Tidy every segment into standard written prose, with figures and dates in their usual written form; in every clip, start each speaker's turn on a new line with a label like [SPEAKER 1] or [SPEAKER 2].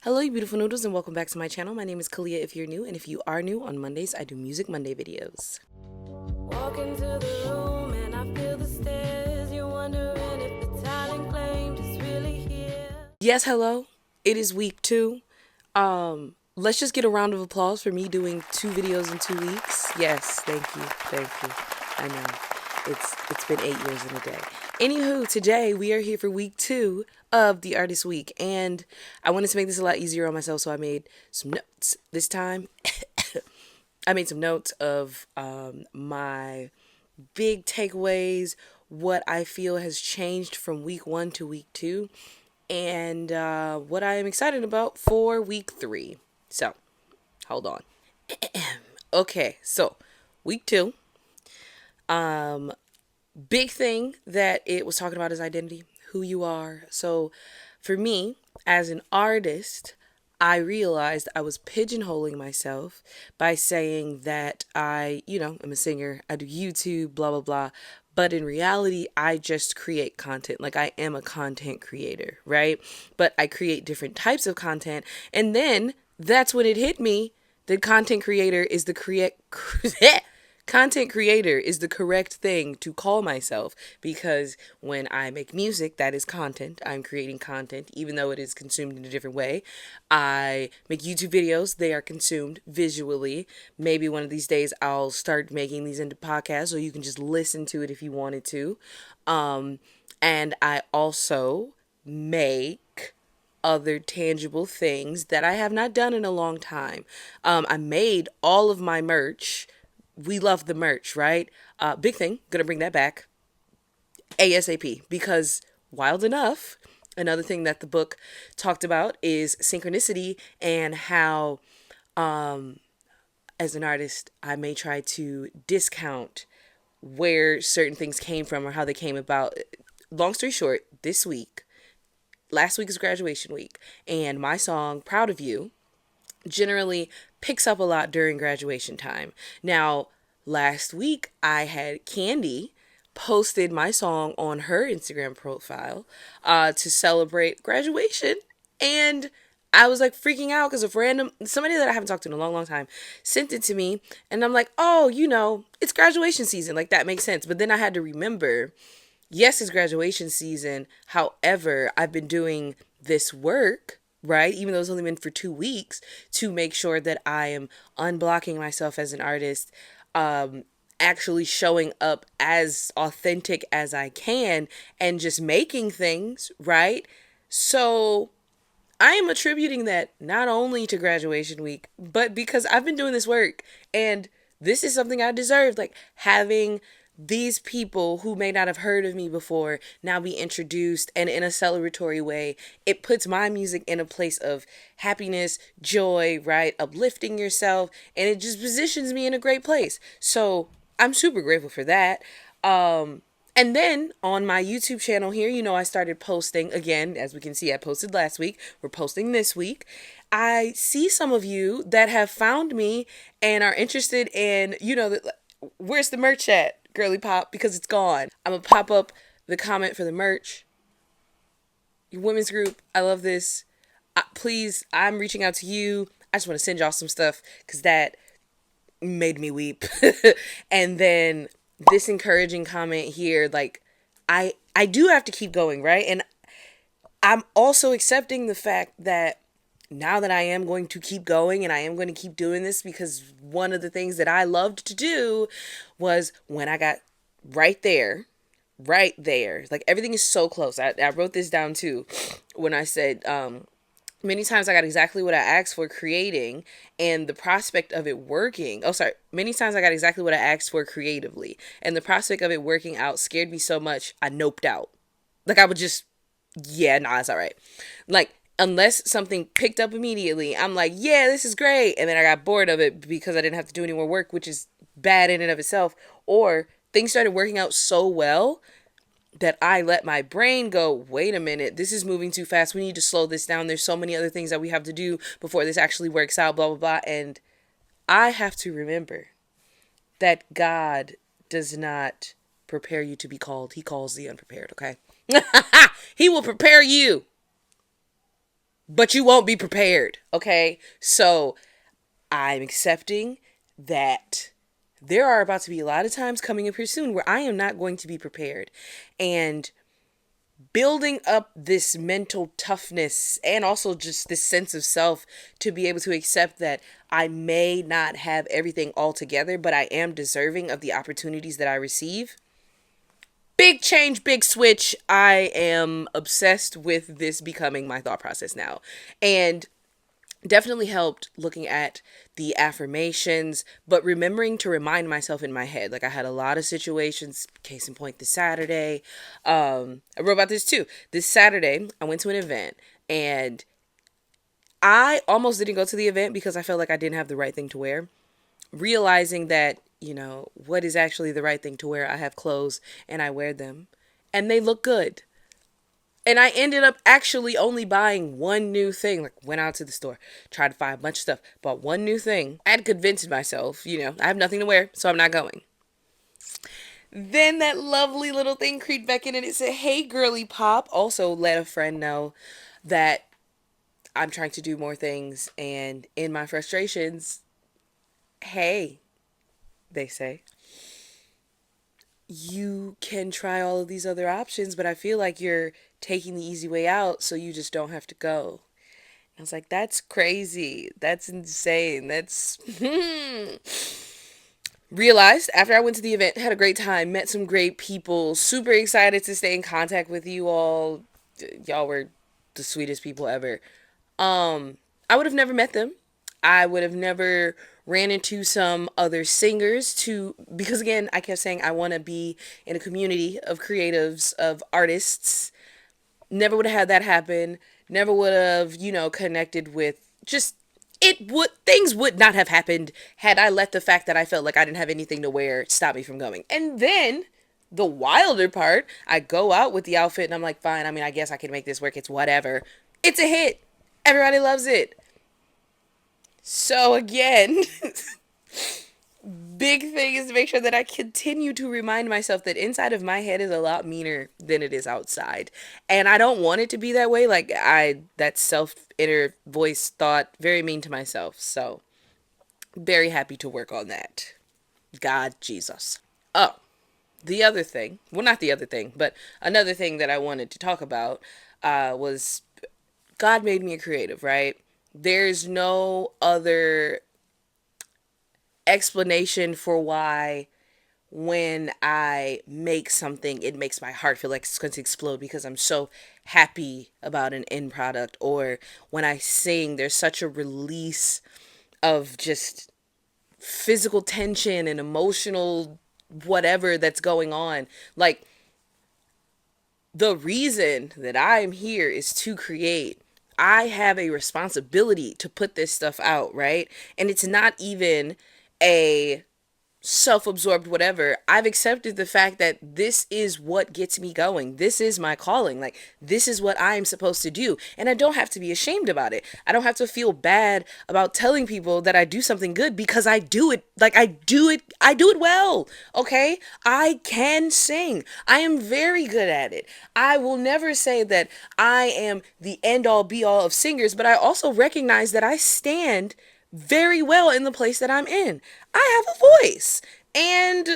[SPEAKER 1] Hello, you beautiful noodles, and welcome back to my channel. My name is Kalia if you're new, and if you are new, on Mondays I do Music Monday videos. Walk into the room and I feel the stairs. You're wondering if the talent claimed is really here. Yes, hello. It is week 2. Let's just get a round of applause for me doing 2 videos in 2 weeks. Yes, thank you, thank you. I know. It's been 8 years in a day. Anywho, today we are here for week 2 of the Artist Week, and I wanted to make this a lot easier on myself, so I made some notes this time. I made some notes of my big takeaways, what I feel has changed from week 1 to week 2, and what I am excited about for week 3. So, hold on. Okay, so week 2. Big thing that it was talking about is identity, who you are. So for me, as an artist, I realized I was pigeonholing myself by saying that I'm a singer, I do YouTube, blah, blah, blah. But in reality, I just create content. Like, I am a content creator, right? But I create different types of content. And then that's when it hit me that content creator is the correct content creator is the correct thing to call myself, because when I make music, that is content. I'm creating content, even though it is consumed in a different way. I make YouTube videos. They are consumed visually. Maybe one of these days I'll start making these into podcasts, so you can just listen to it if you wanted to. And I also make other tangible things that I have not done in a long time. I made all of my merch. We love the merch, right? Big thing, gonna bring that back ASAP, because wild enough, another thing that the book talked about is synchronicity, and how as an artist I may try to discount where certain things came from or how they came about. Long story short, last week is graduation week, and my song Proud of You generally picks up a lot during graduation time. Now, last week I had Candy posted my song on her Instagram profile to celebrate graduation, and I was like freaking out because somebody that I haven't talked to in a long, long time sent it to me, and I'm like, oh, it's graduation season, like that makes sense. But then I had to remember, yes, it's graduation season. However, I've been doing this work, right? Even though it's only been for 2 weeks, to make sure that I am unblocking myself as an artist, actually showing up as authentic as I can, and just making things, right? So I am attributing that not only to graduation week, but because I've been doing this work, and this is something I deserve. Like, having these people who may not have heard of me before now be introduced, and in a celebratory way, it puts my music in a place of happiness, joy, right? Uplifting yourself, and it just positions me in a great place. So I'm super grateful for that. And then on my YouTube channel here, I started posting again. As we can see, I posted last week. We're posting this week. I see some of you that have found me and are interested in, where's the merch at, girly pop? Because it's gone. I'm going to pop up the comment for the merch. Your women's group, I love this. Please, I'm reaching out to you. I just want to send y'all some stuff because that made me weep. And then this encouraging comment here, like, I do have to keep going, right? And I'm also accepting the fact that now that I am going to keep going and I am going to keep doing this, because one of the things that I loved to do was when I got right there, like everything is so close. I wrote this down too when I said, many times I got exactly what I asked for creating, and the prospect of it working. Oh, sorry. Many times I got exactly what I asked for creatively, and the prospect of it working out scared me so much, I noped out. Like, I would just, yeah, nah, it's all right. Like, unless something picked up immediately, I'm like, yeah, this is great. And then I got bored of it because I didn't have to do any more work, which is bad in and of itself. Or things started working out so well that I let my brain go, wait a minute, this is moving too fast. We need to slow this down. There's so many other things that we have to do before this actually works out, blah, blah, blah. And I have to remember that God does not prepare you to be called. He calls the unprepared, okay? He will prepare you. but you won't be prepared. Okay. So I'm accepting that there are about to be a lot of times coming up here soon where I am not going to be prepared. And building up this mental toughness and also just this sense of self to be able to accept that I may not have everything all together, but I am deserving of the opportunities that I receive. Big change, big switch. I am obsessed with this becoming my thought process now. And definitely helped looking at the affirmations, but remembering to remind myself in my head. Like I had a lot of situations, case in point this Saturday. I wrote about this too. This Saturday, I went to an event and I almost didn't go to the event because I felt like I didn't have the right thing to wear. Realizing that, what is actually the right thing to wear. I have clothes and I wear them and they look good. And I ended up actually only buying one new thing. Like, went out to the store, tried to find a bunch of stuff, bought one new thing. I had convinced myself, I have nothing to wear, so I'm not going. Then that lovely little thing creeped back in and it said, "Hey, girly pop." Also, let a friend know that I'm trying to do more things. And in my frustrations, hey, they say, you can try all of these other options, but I feel like you're taking the easy way out, so you just don't have to go. I was like, that's crazy. That's insane. That's realized after I went to the event, had a great time, met some great people, super excited to stay in contact with you all. Y'all were the sweetest people ever. I would have never met them. I would have never ran into some other singers to because again, I kept saying I want to be in a community of creatives, of artists. Never would have had that happen. Never would have, connected with just it would things would not have happened had I let the fact that I felt like I didn't have anything to wear stop me from going. And then the wilder part, I go out with the outfit and I'm like, fine, I mean, I guess I can make this work. It's whatever. It's a hit. Everybody loves it. So again, big thing is to make sure that I continue to remind myself that inside of my head is a lot meaner than it is outside. And I don't want it to be that way. Like that self inner voice thought very mean to myself. So very happy to work on that. God, Jesus. Oh, the other thing, well, not the other thing, but another thing that I wanted to talk about was God made me a creative, right? There's no other explanation for why when I make something, it makes my heart feel like it's going to explode because I'm so happy about an end product. Or when I sing, there's such a release of just physical tension and emotional whatever that's going on. Like, the reason that I'm here is to create. I have a responsibility to put this stuff out, right? And it's not even a self-absorbed whatever. I've accepted the fact that this is what gets me going. This is my calling. Like, this is what I'm supposed to do, and I don't have to be ashamed about it. I don't have to feel bad about telling people that I do something good because I do it. Like, I do it well. Okay, I can sing. I am very good at it. I will never say that I am the end all be all of singers, but I also recognize that I stand very well in the place that I'm in. I have a voice. And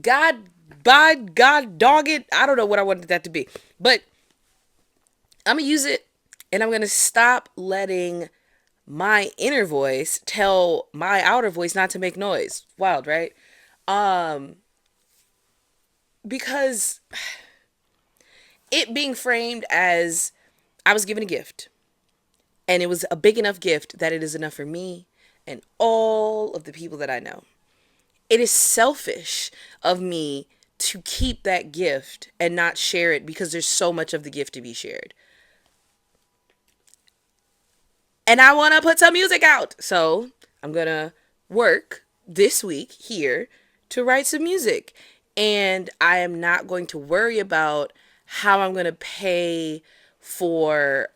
[SPEAKER 1] God, by God, dog it. I don't know what I wanted that to be. But I'm going to use it and I'm going to stop letting my inner voice tell my outer voice not to make noise. Wild, right? Um, because it being framed as I was given a gift and it was a big enough gift that it is enough for me and all of the people that I know. It is selfish of me to keep that gift and not share it because there's so much of the gift to be shared. And I want to put some music out. So I'm going to work this week here to write some music. And I am not going to worry about how I'm going to pay for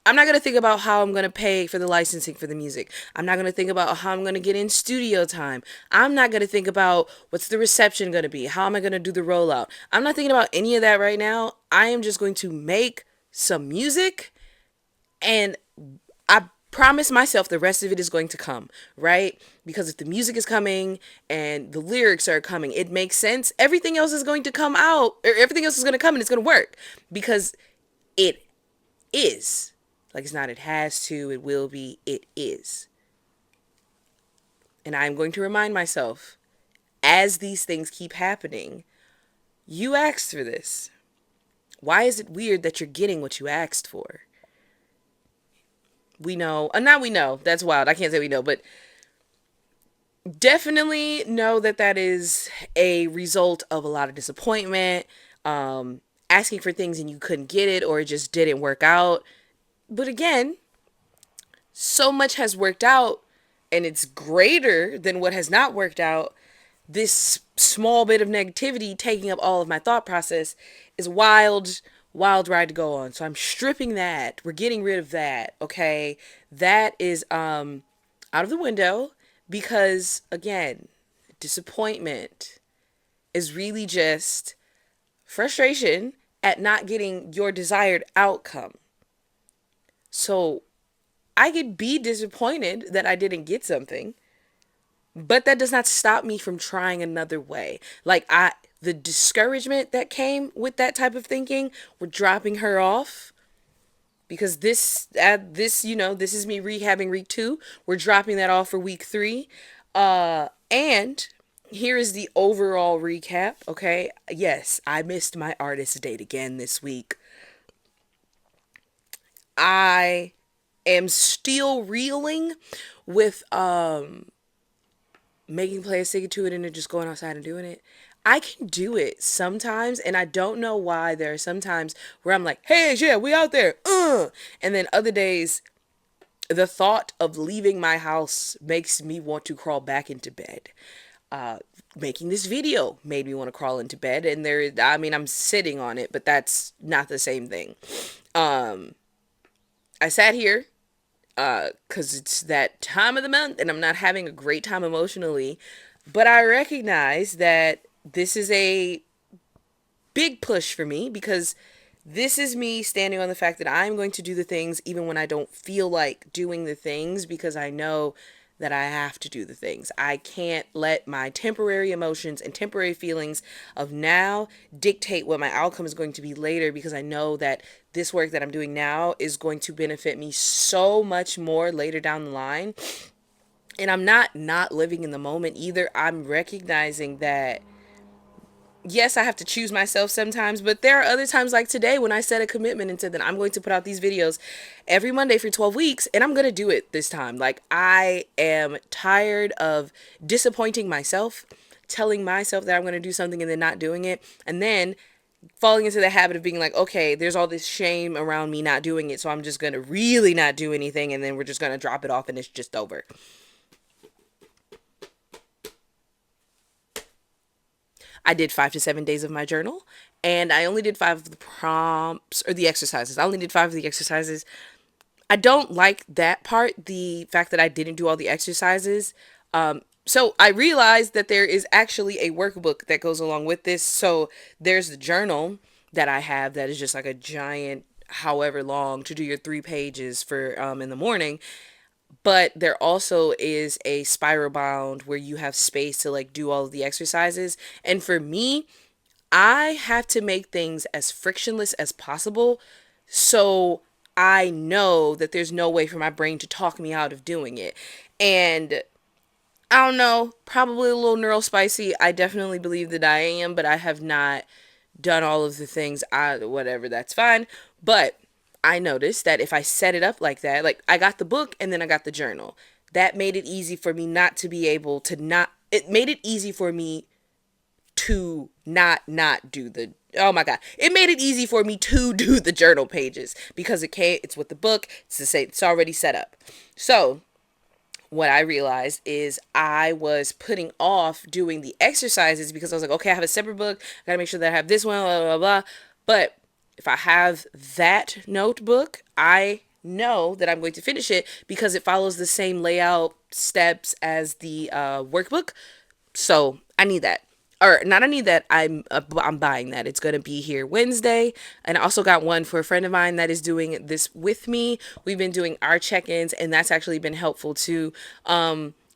[SPEAKER 1] I'm not going to think about how I'm going to pay for the licensing for the music. I'm not going to think about how I'm going to get in studio time. I'm not going to think about what's the reception going to be. How am I going to do the rollout? I'm not thinking about any of that right now. I am just going to make some music And I promise myself the rest of it is going to come, right? Because if the music is coming and the lyrics are coming, it makes sense. Everything else is going to come out, or everything else is going to come and it's going to work because it is. Like it's not, it has to, it will be, it is. And I'm going to remind myself as these things keep happening, you asked for this. Why is it weird that you're getting what you asked for? We know, not we know, that's wild. I can't say we know, but definitely know that that is a result of a lot of disappointment, asking for things and you couldn't get it or it just didn't work out. But again, so much has worked out and it's greater than what has not worked out. This small bit of negativity taking up all of my thought process is wild, wild ride to go on. So I'm stripping that. We're getting rid of that. Okay. That is out of the window because again, disappointment is really just frustration at not getting your desired outcome. So I could be disappointed that I didn't get something, but that does not stop me from trying another way. The discouragement that came with that type of thinking, we're dropping her off because this is me rehabbing week 2. We're dropping that off for week 3. And here is the overall recap. Okay. Yes, I missed my artist date again this week. I am still reeling with making players stick to it and then just going outside and doing it. I can do it sometimes, and I don't know why. There are some times where I'm like, "Hey, yeah, we out there," and then other days, the thought of leaving my house makes me want to crawl back into bed. Uh, Making this video made me want to crawl into bed, and I mean, I'm sitting on it, but that's not the same thing. Um, I sat here because it's that time of the month and I'm not having a great time emotionally. But I recognize that this is a big push for me because this is me standing on the fact that I'm going to do the things even when I don't feel like doing the things because I know that I have to do the things. I can't let my temporary emotions and temporary feelings of now dictate what my outcome is going to be later because I know that this work that I'm doing now is going to benefit me so much more later down the line. And I'm not living in the moment either. I'm recognizing that yes, I have to choose myself sometimes, but there are other times like today when I set a commitment and said that I'm going to put out these videos every Monday for 12 weeks and I'm going to do it this time. Like I am tired of disappointing myself, telling myself that I'm going to do something and then not doing it, and then falling into the habit of being like, okay, there's all this shame around me not doing it, so I'm just going to really not do anything and then we're just going to drop it off and it's just over. I did 5 to 7 days of my journal, and I only did 5 of the prompts or the exercises. I only did 5 of the exercises. I don't like that part, the fact that I didn't do all the exercises. So I realized that there is actually a workbook that goes along with this. So there's the journal that I have that is just like a giant, however long, to do your 3 pages for in the morning. But there also is a spiral bound where you have space to like do all of the exercises. And for me, I have to make things as frictionless as possible. So I know that there's no way for my brain to talk me out of doing it. And I don't know, probably a little neurospicy. I definitely believe that I am, but I have not done all of the things. Whatever, that's fine. But I noticed that if I set it up like that, like I got the book and then I got the journal, that made it easy for me not to be able to not, it made it easy for me to not do the, oh my god, it made it easy for me to do the journal pages because it's with the book, it's the same, it's already set up. So what I realized is I was putting off doing the exercises because I was like, okay, I have a separate book. I gotta make sure that I have this one, blah, blah, blah. But if I have that notebook, I know that I'm going to finish it because it follows the same layout steps as the workbook. So I need that. or not only that, I'm buying that. It's gonna be here Wednesday, and I also got one for a friend of mine that is doing this with me. We've been doing our check-ins, and that's actually been helpful too.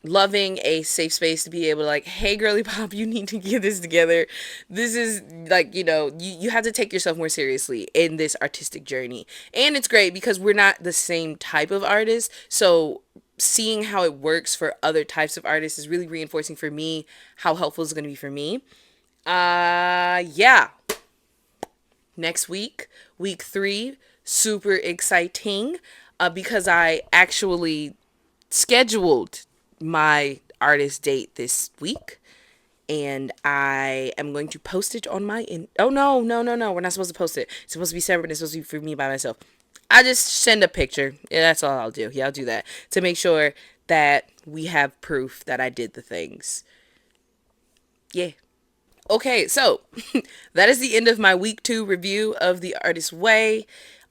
[SPEAKER 1] Loving a safe space to be able to like, hey, girly pop, you need to get this together. This is like, you have to take yourself more seriously in this artistic journey, and it's great because we're not the same type of artist, so seeing how it works for other types of artists is really reinforcing for me how helpful it's going to be for me. Yeah. Next week, week 3, super exciting because I actually scheduled my artist date this week, and I am going to post it on my oh no, no, no, no, we're not supposed to post it. It's supposed to be separate. It's supposed to be for me by myself. I just send a picture. Yeah, that's all I'll do. Yeah, I'll do that to make sure that we have proof that I did the things. Yeah. Okay, so that is the end of my week 2 review of The Artist's Way.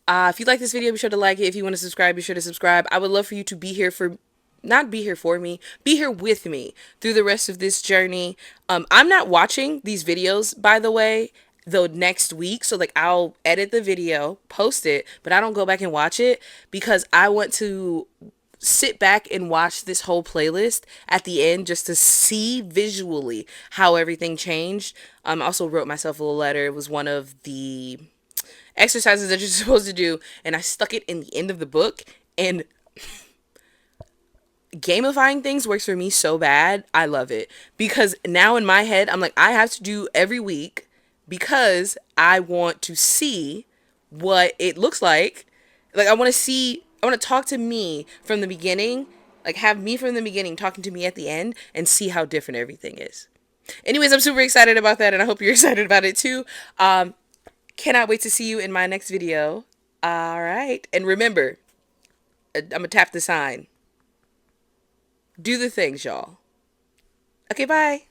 [SPEAKER 1] If you like this video, be sure to like it. If you want to subscribe, be sure to subscribe. I would love for you to be here for, not be here for me, be here with me through the rest of this journey. I'm not watching these videos, by the way, the next week. So like I'll edit the video, post it, but I don't go back and watch it because I want to sit back and watch this whole playlist at the end just to see visually how everything changed. I also wrote myself a little letter. It was one of the exercises that you're supposed to do, and I stuck it in the end of the book. And gamifying things works for me so bad. I love it because now in my head, I'm like, I have to do every week because I want to see what it looks like. Like, I want to talk to me from the beginning, like, have me from the beginning talking to me at the end and see how different everything is. Anyways, I'm super excited about that, and I hope you're excited about it too. Cannot wait to see you in my next video. All right. And remember, I'm going to tap the sign. Do the things, y'all. Okay, bye.